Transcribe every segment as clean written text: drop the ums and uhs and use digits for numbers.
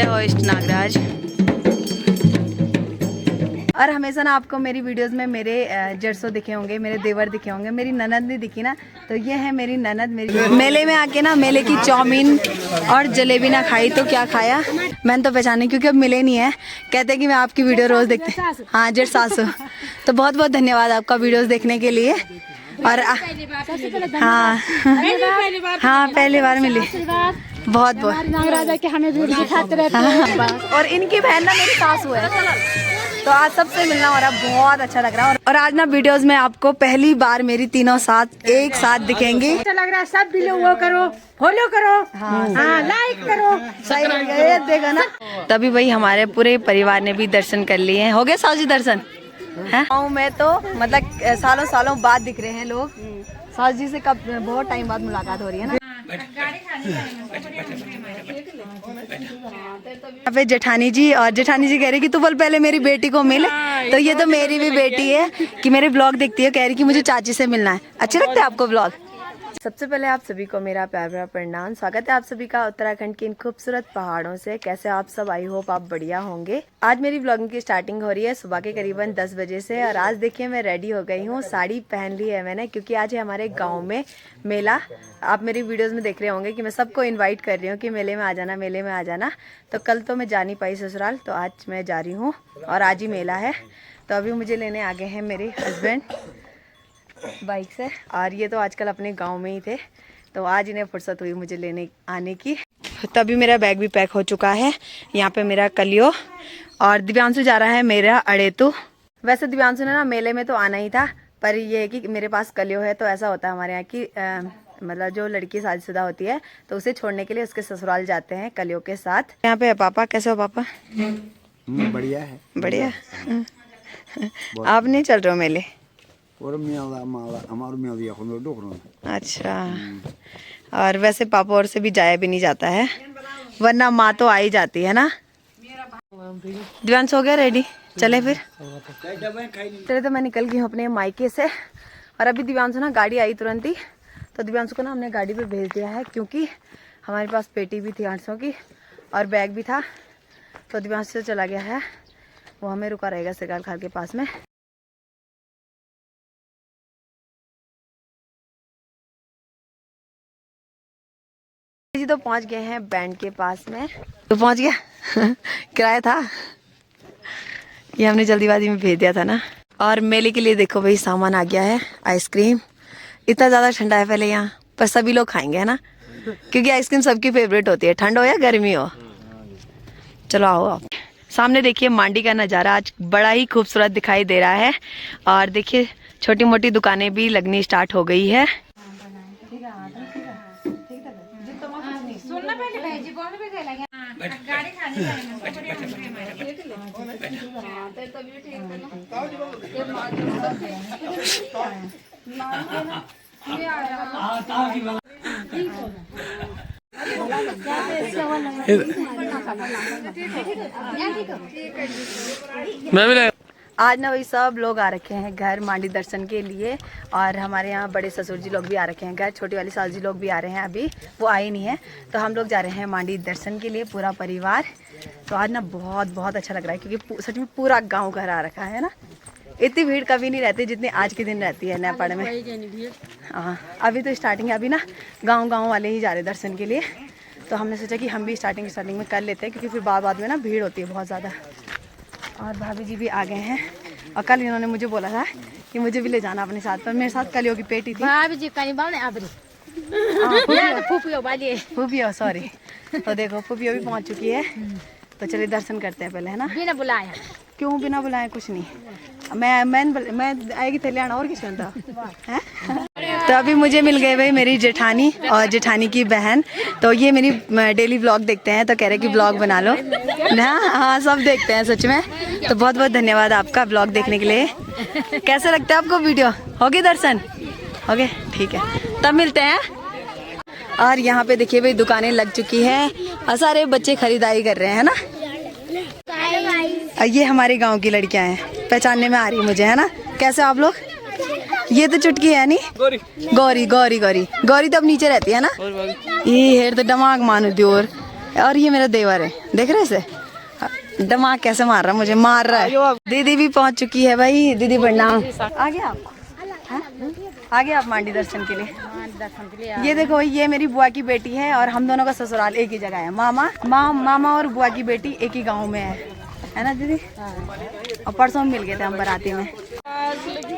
जय हो इष्ट नागराज। और हमेशा ना आपको मेरी वीडियोस में मेरे जरसो दिखे होंगे, मेरे देवर दिखे होंगे, मेरी ननद नहीं दिखी ना, तो ये है मेरी ननद। मेरी मेले में आके ना मेले की चाउमीन और जलेबी ना खाई तो क्या खाया मैंने तो पहचानी, क्योंकि अब मिले नहीं है। कहते हैं कि मैं आपकी वीडियो रोज देखते। हाँ जेठ सासू, तो बहुत बहुत धन्यवाद आपका वीडियोस देखने के लिए। और हाँ हाँ पहली बार मिली, बहुत बहुत नागराजा के हमें भी दिखाते रहते हैं। और इनकी बहन ना मेरी सासू है, तो आज सबसे मिलना हो रहा, बहुत अच्छा लग रहा है। और आज ना वीडियोस में आपको पहली बार मेरी तीनों साथ एक साथ दिखेंगे। अच्छा लग रहा है, सब भी लोग वो करो, फॉलो करो, हाँ लाइक करो, सही देखा ना। तभी भाई हमारे पूरे परिवार ने भी दर्शन कर लिए हैं। हो गए सासू जी दर्शन? गाँव में तो मतलब सालों सालों बाद दिख रहे हैं लोग। सासू जी से कब बहुत टाइम बाद मुलाकात हो रही है ना। यहाँ पे जेठानी जी, और जेठानी जी कह रही कि तू बोल पहले मेरी बेटी को मिल। तो ये तो मेरी भी बेटी है कि मेरे ब्लॉग देखती है, कह रही कि मुझे चाची से मिलना है। अच्छे लगते हैं आपको ब्लॉग? सबसे पहले आप सभी को मेरा प्यार भरा प्रणाम। स्वागत है आप सभी का उत्तराखंड के इन खूबसूरत पहाड़ों से। कैसे आप सब? आई होप आप बढ़िया होंगे। आज मेरी ब्लॉगिंग की स्टार्टिंग हो रही है सुबह के करीबन 10 बजे से। और आज देखिए मैं रेडी हो गई हूँ, साड़ी पहन ली है मैंने, क्योंकि आज है हमारे गाँव में मेला। आप मेरी वीडियोस में देख रहे होंगे कि मैं सबको इन्वाइट कर रही हूँ कि मेले में आ जाना, मेले में आ जाना। तो कल तो मैं जा नहीं पाई ससुराल, तो आज मैं जा रही हूँ और आज ही मेला है। तो अभी मुझे लेने आ गए हैं मेरे हस्बैंड बाइक से, और ये तो आजकल अपने गांव में ही थे, तो आज इन्हें फुर्सत हुई मुझे लेने आने की। तभी मेरा बैग भी पैक हो चुका है। यहाँ पे मेरा कलियो, और दिव्यांशु जा रहा है मेरा अड़ेतु। वैसे दिव्यांशु ने ना मेले में तो आना ही था, पर ये है कि मेरे पास कलियो है, तो ऐसा होता है हमारे यहाँ की मतलब जो लड़की शादीशुदा होती है तो उसे छोड़ने के लिए उसके ससुराल जाते हैं कलियो के साथ। यहाँ पे है पापा। कैसे हो पापा? बढ़िया है। बढ़िया। आप नहीं चल रहे हो मेले? अच्छा। और वैसे पापा और से भी जाया भी नहीं जाता है, वरना माँ तो आ ही जाती है ना। दिव्यांश हो गया रेडी? चले फिर चले। तो मैं निकल गई हूँ अपने मायके से, और अभी दिव्यांश ना गाड़ी आई तुरंत ही, तो दिव्यांश को ना हमने गाड़ी पे भेज दिया है, क्योंकि हमारे पास पेटी भी थी 800 की और बैग भी था। तो दिव्यांश से चला गया है, वो हमें रुका रहेगा सरकार खाल के पास में। जी तो पहुंच गए हैं बैंड के पास में। तो पहुंच गया किराया था, ये हमने जल्दीबाजी में भेज दिया था ना। और मेले के लिए देखो भाई सामान आ गया है। आइसक्रीम, इतना ज़्यादा ठंडा है पहले यहाँ, पर सभी लोग खाएंगे है ना, क्योंकि आइसक्रीम सबकी फेवरेट होती है, ठंड हो या गर्मी हो। चलो आओ आप। सामने देखिए मांडी का नज़ारा आज बड़ा ही खूबसूरत दिखाई दे रहा है। और देखिए छोटी मोटी दुकानें भी लगनी स्टार्ट हो गई है। आज ना वही सब लोग आ रखे हैं घर मांडी दर्शन के लिए, और हमारे यहाँ बड़े ससुर जी लोग भी आ रखे हैं घर, छोटी वाली सास जी लोग भी आ रहे हैं, अभी वो आए नहीं है। तो हम लोग जा रहे हैं मांडी दर्शन के लिए पूरा परिवार। तो आज ना बहुत बहुत अच्छा लग रहा है, क्योंकि सच में पूरा गांव घर आ रखा है ना। इतनी भीड़ कभी नहीं रहती जितनी आज के दिन रहती है नेपाल में। हाँ अभी तो स्टार्टिंग है, अभी ना गाँव वाले ही जा रहे दर्शन के लिए। तो हमने सोचा कि हम भी स्टार्टिंग में कर लेते हैं, क्योंकि फिर बाद में ना भीड़ होती है बहुत ज़्यादा। और भाभी जी भी आ गए हैं, और कल इन्होंने मुझे बोला था कि मुझे भी ले जाना अपने साथ, पर मेरे साथ कलियों की पेटी थी। भाभी जी फूफियो सॉरी। तो देखो फूफियो भी पहुंच चुकी है, तो चलिए दर्शन करते हैं पहले, है ना। बिना बुलाया? क्यों बिना बुलाए? कुछ नहीं, मैं आएगी तेलियाना और किस था है? तो अभी मुझे मिल गए भाई मेरी जेठानी और जेठानी की बहन। तो ये मेरी डेली ब्लॉग देखते हैं, तो कह रहे कि ब्लॉग बना लो ना। हाँ सब देखते हैं सच में। तो बहुत बहुत धन्यवाद आपका ब्लॉग देखने के लिए। कैसे लगता है आपको वीडियो? हो गए दर्शन? हो गए, ठीक है, तब मिलते हैं। और यहाँ पे देखिए भाई दुकानें लग चुकी है, और सारे बच्चे खरीदारी कर रहे हैं ना। ये हमारे गांव की लड़कियां हैं, पहचानने में आ रही मुझे, है ना। कैसे आप लोग? ये तो चुटकी है नहीं, गौरी गौरी गौरी गौरी तो अब नीचे रहती है ना। ये हेर तो दिमाग मानो दियोर और ये मेरा देवर है, देख रहे इसे, दिमाग कैसे मार रहा है, मुझे मार रहा है। दीदी भी पहुंच चुकी है भाई। दीदी प्रणाम। आ गए आप? हाँ? आ गए आप मांडी दर्शन के लिए? ये देखो, ये मेरी बुआ की बेटी है और हम दोनों का ससुराल एक ही जगह है। मामा और बुआ की बेटी एक ही गांव में है ना दीदी? और परसों मिल गए थे हम बाराती में।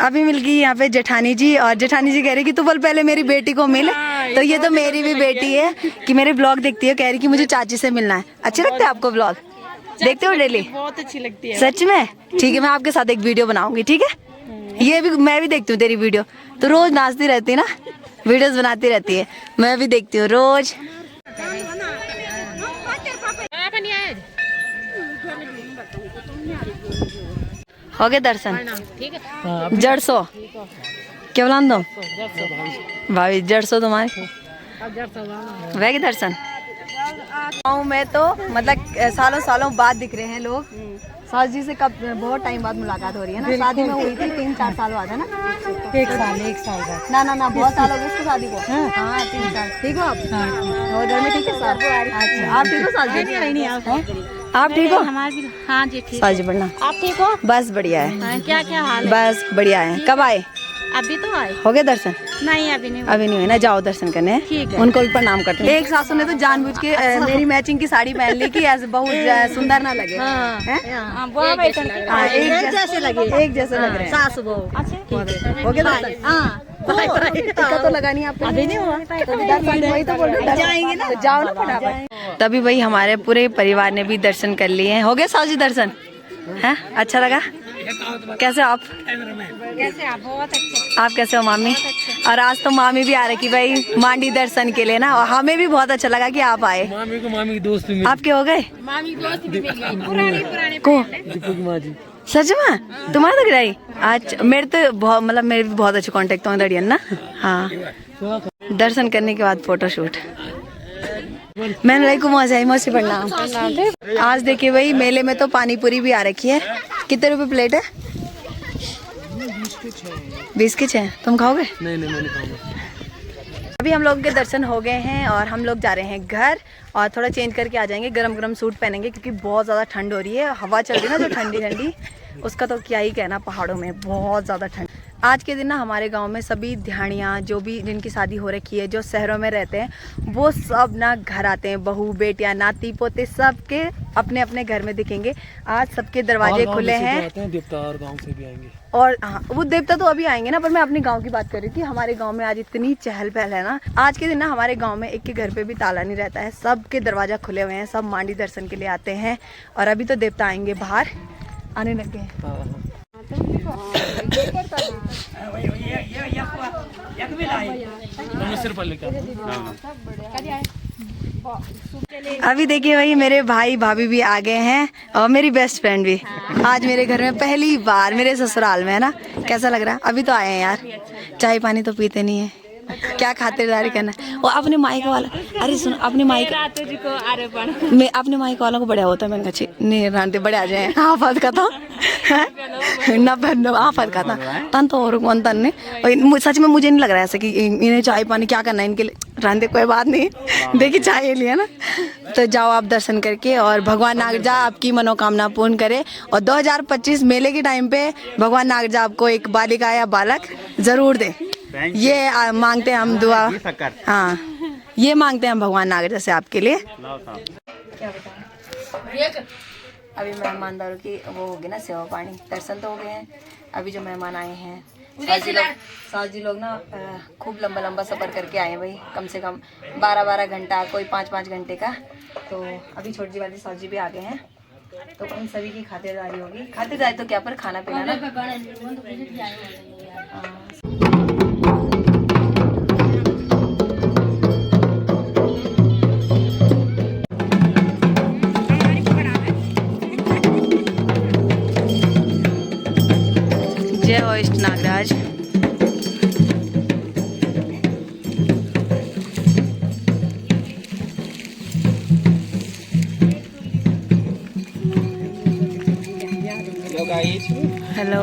अभी मिल गई यहाँ पे जेठानी जी, और जेठानी जी कह रही कि तू बोल पहले मेरी बेटी को मिल। तो ये तो मेरी भी बेटी है कि मेरे ब्लॉग देखती है, कह रही कि मुझे चाची से मिलना है। अच्छे लगते हैं आपको ब्लॉग? देखते हो डेली? बहुत अच्छी लगती है। सच में? ठीक है, मैं आपके साथ एक वीडियो बनाऊंगी, ठीक है? ये भी मैं भी देखती हूँ तेरी वीडियो, तो रोज नाचती रहती है ना, वीडियोस बनाती रहती है, मैं भी देखती हूँ रोज। हो गए दर्शन? जड़ सो क्या बुला दो भाभी, जड़ सो तुम्हारे वह के दर्शन। गाँव में तो मतलब सालों सालों बाद दिख रहे हैं लोग। सास जी से कब बहुत टाइम बाद मुलाकात हो रही है ना, शादी में हुई थी 3-4 साल बाद, है ना? एक साल बाद। ना बहुत साल हो गए उसकी शादी को। हाँ 3 साल। ठीक हो आप? और घर में ठीक है सास? अच्छा, आप ठीक हो सास जी? आप ठीक हो? हाँ जी ठीक। सास जी बढ़िया। आप ठीक हो? बस बढ़िया है। क्या क्या हाल? बस बढ़िया है। कब आए? अभी तो आए। हो गए दर्शन? नहीं अभी नहीं। अभी नहीं हुए ना, जाओ दर्शन करने। ठीक है। उनको भी प्रणाम करते हैं। एक सासू ने तो जानबूझ के मेरी मैचिंग की साड़ी पहन ली कि ऐसे बहुत सुंदर ना लगे। हाँ। हैं? एक जैसे लगे। एक जैसे लग रहे हैं। सास बहू। हो गया दर्शन? हाँ। टिक्का तो लगानी है आपको? अभी नहीं हुआ। वही तो बोल रहे जाएंगे ना, जाओ ना फटाफट। तभी भाई हमारे पूरे परिवार ने भी दर्शन कर लिए हैं। हो गए सास जी दर्शन? है अच्छा लगा? कैसे आप? कैसे आप? बहुत अच्छे। आप कैसे हो मामी? और आज तो मामी भी आ रही भाई मांडी दर्शन के लिए ना, और हमें भी बहुत अच्छा लगा कि आप आए। मामी की दोस्त भी आपके हो गए? मामी दोस्त भी मिल गई। पुरानी को दीपू की माँ जी। सच में तुम्हारा लग रहा है? आज मेरे तो बहुत मतलब मेरे भी बहुत अच्छे कांटेक्ट होंगे दड़ियन ना। हाँ, दर्शन करने के बाद फोटोशूट। मैंने रही कुमार जाई मौसी प्रणाम। आज देखिए भाई मेले में तो पानी पूरी भी आ रखी है। कितने रुपए प्लेट है? 20 के 6। तुम खाओगे? नहीं मैं नहीं खाऊंगा। अभी हम लोग के दर्शन हो गए हैं और हम लोग जा रहे हैं घर, और थोड़ा चेंज करके आ जाएंगे, गरम गरम सूट पहनेंगे क्योंकि बहुत ज़्यादा ठंड हो रही है। हवा चल रही है ना जो ठंडी ठंडी, उसका तो क्या ही कहना, पहाड़ों में बहुत ज़्यादा ठंड। आज के दिन ना हमारे गांव में सभी ध्यानियाँ जो भी जिनकी शादी हो रखी है, जो शहरों में रहते हैं, वो सब ना घर आते हैं। बहू बेटियाँ नाती पोते सबके अपने अपने घर में दिखेंगे। आज सबके दरवाजे खुले हैं। देवता और गांव से भी आएंगे। और हाँ, वो देवता तो अभी आएंगे ना, पर मैं अपने गांव की बात कर रही थी। हमारे गांव में आज इतनी चहल पहल है ना। आज के दिन ना हमारे गांव में एक के घर पे भी ताला नहीं रहता है, सबके दरवाजा खुले हुए हैं, सब मांडी दर्शन के लिए आते हैं। और अभी तो देवता आएंगे, बाहर आने लगे हैं। अभी देखिए भाई मेरे भाई भाभी भी आ गए हैं और मेरी बेस्ट फ्रेंड भी आज मेरे घर में पहली बार मेरे ससुराल में, है ना? कैसा लग रहा है? अभी तो आए हैं यार, चाय पानी तो पीते नहीं है, क्या खातिरदारी करना है। वो अपने माइक वाला, अरे सुनो, अपने माइक मैं अपने माइक वालों को बढ़िया होता है। मैंने कहा नहीं रांते बड़े आ जाए हाफत का तो ना हाफत का था तन तो और कौन तन ने। सच में मुझे नहीं लग रहा है ऐसे कि इन्हें चाय पानी क्या करना है इनके लिए। रांते कोई बात नहीं, देखिए चाय लिया ना। तो जाओ आप दर्शन करके, और भगवान नागजा आपकी मनोकामना पूर्ण करे। और 2025 मेले के टाइम पे भगवान नागजा आपको एक बालिका या बालक जरूर दे, ये मांगते हैं हम दुआ। हाँ, ये मांगते हैं हम भगवान नागजा से आपके लिए। अभी मेहमानदारों की वो होगी ना सेवा पानी, दर्शन तो हो गए हैं। अभी जो मेहमान आए हैं सास जी लोग ना खूब लंबा लंबा सफ़र करके आए हैं भाई, कम से कम 12-12 घंटा, कोई 5-5 घंटे का। तो अभी छोटी वाली सास जी भी आ गए हैं, तो उन सभी की खातिरदारी होगी। खातिरदारी तो क्या, पर खाना पीना ना। जय हो इष्ट नागराज। हेलो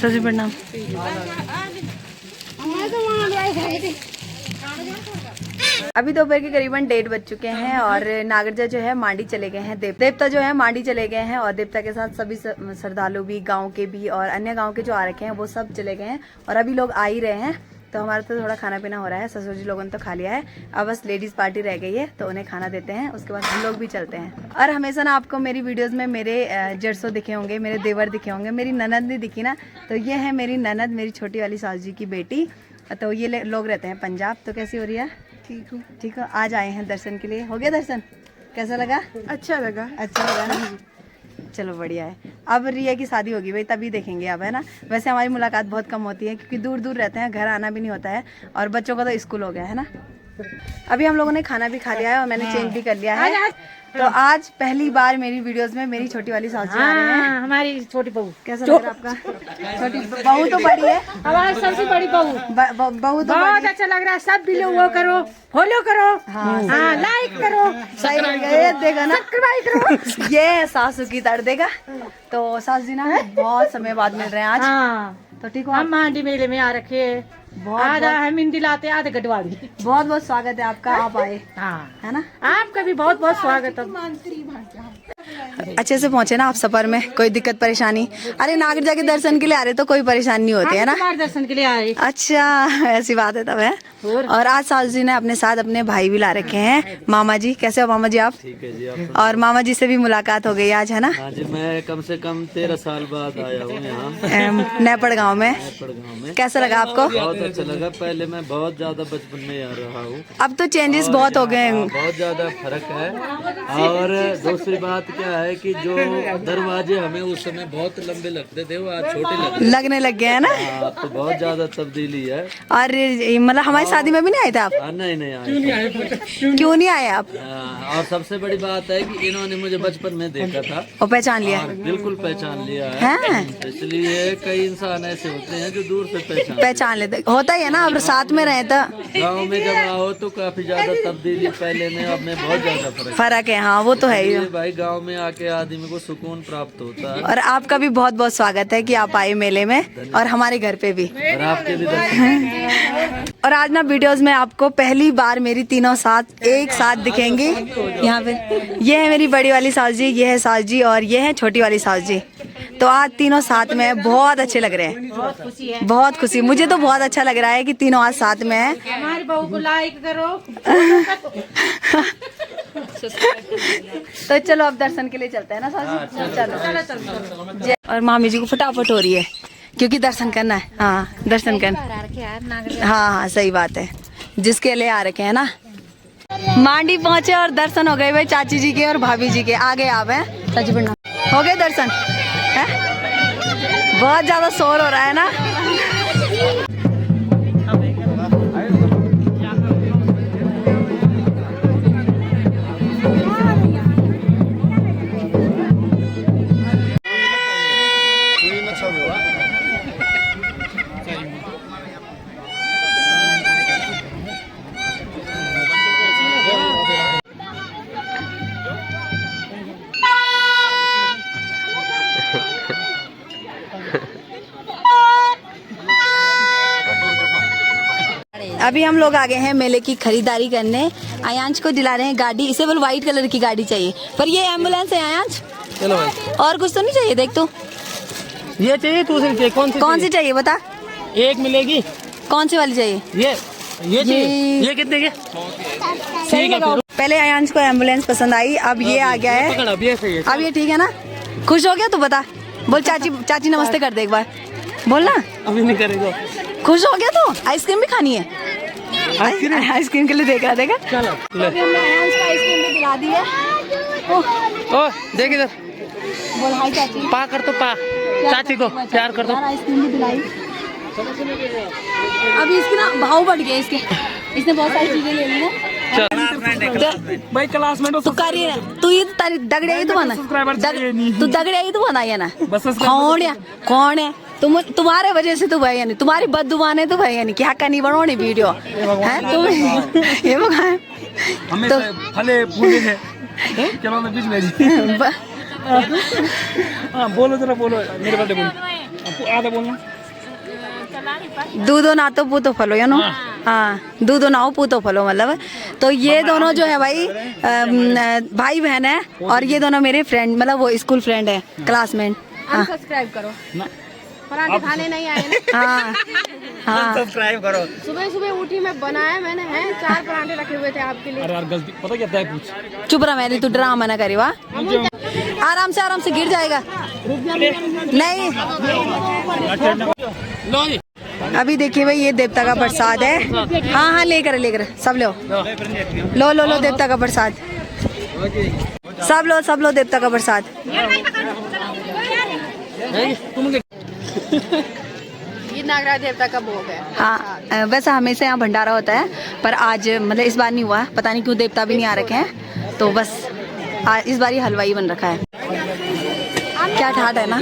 सजी प्रणाम। अभी दोपहर के करीबन 1:30 बज चुके हैं और नागरजा जो है मांडी चले गए हैं। देवता जो है मांडी चले गए हैं और देवता के साथ सभी श्रद्धालु भी, गांव के भी और अन्य गांव के जो आ रखे हैं वो सब चले गए हैं। और अभी लोग आ ही रहे हैं, तो हमारा तो थोड़ा खाना पीना हो रहा है। ससुर जी लोगों ने तो खा लिया है, अब बस लेडीज पार्टी रह गई है, तो उन्हें खाना देते हैं, उसके बाद हम लोग भी चलते हैं। और हमेशा ना आपको मेरी वीडियोस में मेरे जरसो दिखे होंगे, मेरे देवर दिखे होंगे, मेरी ननद नहीं दिखी ना, तो ये है मेरी ननद, मेरी छोटी वाली सास जी की बेटी। तो ये लोग रहते हैं पंजाब। तो कैसी हो रही है? ठीक हूँ। ठीक हो? आज आए हैं दर्शन के लिए। हो गया दर्शन? कैसा लगा? अच्छा लगा। अच्छा लगा ना? चलो बढ़िया है। अब रिया की शादी होगी भाई, तभी देखेंगे अब, है ना। वैसे हमारी मुलाकात बहुत कम होती है क्योंकि दूर दूर रहते हैं, घर आना भी नहीं होता है और बच्चों का तो स्कूल हो गया है ना। अभी हम लोगों ने खाना भी खा लिया है और मैंने चेंज भी कर लिया है। तो आज पहली बार मेरी वीडियोस में मेरी छोटी वाली सास जी आ रहे हैं। हमारी छोटी बहू। कैसा लग रहा है आपका? छोटी बहू तो बड़ी है, हमारी सबसे बड़ी बहू। बहू तो बहुत अच्छा लग रहा है। सब भी लोग वो करो, फॉलो करो, हाँ लाइक करो, सही ये देखा ना, सब्सक्राइब करो। ये सासू की दर्द देगा। तो सास जी ना बहुत समय बाद मिल रहे हैं आज। हाँ तो ठीक हो? हम मांडी मेले में आ रखे हैं। आधा हम हिंदी लाते, आधा गढ़वाली। बहुत बहुत स्वागत है आपका, आप आए, हाँ है ना। आपका भी बहुत बहुत स्वागत है। अच्छे से पहुंचे ना आप सफर में? कोई दिक्कत परेशानी? अरे नागरजा के दर्शन के लिए आ रहे तो कोई परेशानी नहीं होती है ना। दर्शन के लिए आए। अच्छा ऐसी बात है तब, है। और आज सास जी ने अपने साथ अपने भाई भी ला रखे हैं, मामा जी। कैसे हो मामा जी आप? ठीक है जी, आप? और मामा जी से भी मुलाकात हो गई आज, है ना। हाँ जी, मैं कम से कम 13 साल बाद आया हूँ यहाँ नेपड़ गाँव में। गाँव में। कैसा लगा आपको? बहुत अच्छा लगा। पहले मैं बहुत ज्यादा बचपन में आ रहा हूँ, अब तो चेंजेस बहुत हो गए हैं। बहुत ज्यादा फर्क है। और दूसरी बात क्या है कि जो दरवाजे हमें उस समय बहुत लंबे लगते थे वो आज छोटे लगने लग गए हैं ना। अब तो बहुत ज्यादा तब्दीली है। और मतलब हमारी शादी में भी नहीं आए थे आप? नहीं नहीं आए। क्यों नहीं आए आप? और सबसे बड़ी बात है कि इन्होंने मुझे बचपन में देखा था और पहचान लिया? बिल्कुल पहचान लिया हैं? है। इसलिए कई इंसान ऐसे होते हैं जो दूर से पहचान लेते, होता ही है ना। अब साथ में रहे तो गाँव में जब आओ तो काफी ज्यादा तब्दीली पहले में अब में बहुत ज्यादा फर्क है। हाँ वो तो है ही। भाई गांव में आके आदमी को सुकून प्राप्त होता है। और आपका भी बहुत बहुत स्वागत है कि आप आए मेले में और हमारे घर पे भी। और आपके भी दर्शन। और आज ना वीडियोस में आपको पहली बार मेरी तीनों साथ एक साथ दिखेंगी यहाँ पे। ये है मेरी बड़ी वाली सास जी, ये है सास जी और ये है छोटी वाली सास जी। तो आज तीनों साथ में हैं, बहुत अच्छे लग रहे हैं। बहुत खुशी, मुझे तो बहुत अच्छा लग रहा है कि तीनों आज साथ में हैं। हमारी बहू को लाइक करो। तो चलो अब दर्शन के लिए चलते हैं ना सास जी। चलो। और मामी जी को फटाफट हो रही है क्योंकि दर्शन करना है। हाँ दर्शन करना। हाँ सही बात है, जिसके लिए आ रखे हैं ना। मांडी पहुंचे और दर्शन हो गए भाई चाची जी के और भाभी जी के। आगे आप हैं चाची बनना, हो गए दर्शन? है बहुत ज्यादा शोर हो रहा है ना। अभी हम लोग आ गए हैं मेले की खरीदारी करने। आयांश को दिला रहे हैं गाड़ी, इसे बोल व्हाइट कलर की गाड़ी चाहिए, पर ये एम्बुलेंस है आयांश। चलो भाई, और कुछ तो नहीं चाहिए? देख तो ये चाहिए दूसरी चाहिए, कौन सी चाहिए बता। एक मिलेगी। कौन सी वाली चाहिए? ये चाहिए। ये कितने के? सही लगाओ। पहले आयांश को एम्बुलेंस पसंद आई, अब ये आ गया है। अब ये ठीक है ना? खुश हो गया तू? बता, बोल चाची नमस्ते कर दे एक बार, बोल ना। अभी नहीं करेगा। खुश हो गया तो? आइसक्रीम भी खानी है? आइसक्रीम के लिए देख रहा देखा। चलो अभी हमने आयांश को आइसक्रीम भी दिला दी है। ओ देख इधर, बोल हाय चाची। पा कर तो पा, चाची को प्यार कर दो। आइसक्रीम भी दिलाई। अभी इसके ना भाव बढ़ गए इसके, इसने बहुत सारी चीजें ले ली हैं। भाई क्लासमेट तू कर रही है, तू ये दगड़े ही तो बना, तू दगड़े ही तो बनाई है ना। कौन है तुम्हारे वजह से तो भाई यानी तुम्हारी बददुआ ने तो भाई यानी क्या करनी बनोनी वीडियो है तुम। ये भगवान हमें फले फूले हैं। चलो मैं बीच में हाँ बोलो जरा, बोलो मेरे बर्थडे बोलो, आधा बोलना। दूधो ना तो पूतो फलो यू नो, हाँ दूधो ना हो पूतो फलो मतलब। तो ये दोनों जो है भाई भाई बहन है, और ये दोनों मेरे फ्रेंड मतलब वो स्कूल फ्रेंड है, क्लासमेट। हाँ सब्सक्राइब करो, पराठे खाने नहीं आए ना। हाँ हाँ सब्सक्राइब करो। सुबह सुबह उठी मैं बनाया मैंने है 4 पराठे रखे हुए थे आपके लिए। अरे यार गलती पता क्या है कुछ। चुप रहा मेरी, तू ड्रामा ना करी वाह, आराम से गिर जाएगा। नहीं लो जी। अभी देखिए भाई ये देवता का प्रसाद है। हाँ हाँ लेकर सब लो लो देवता का प्रसाद, सब लो देवता का प्रसाद। ये नागराज देवता का भोग है। हाँ वैसे हमेशा यहाँ भंडारा होता है, पर आज मतलब इस बार नहीं हुआ, पता नहीं क्यों देवता भी नहीं आ रखे हैं, तो बस इस बार ये हलवाई बन रखा है। क्या ठाट है ना,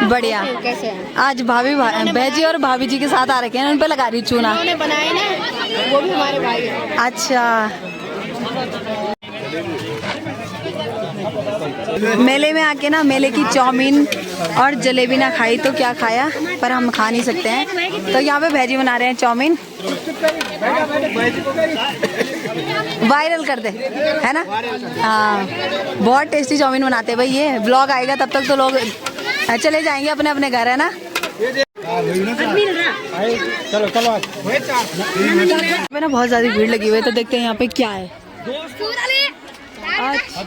बढ़िया। कैसे है? आज भाभी भैजी और भाभी जी के साथ आ रखे हैं, उन पे लगा रही चूना। उन्होंने बनाए ना, वो भी हमारे भाई है। अच्छा मेले में आके ना मेले की चाउमीन और जलेबी ना खाई तो क्या खाया, पर हम खा नहीं सकते हैं। तो यहाँ पे भैजी बना रहे हैं चाउमीन, वायरल कर दे है ना। हाँ बहुत टेस्टी चाउमीन बनाते हैं भाई ये। ब्लॉग आएगा तब तक तो लोग चले जाएंगे अपने अपने घर, है ना। चलो चलो पे ना बहुत ज्यादा भीड़ लगी हुई है, तो देखते हैं यहाँ पे क्या है। अच्छा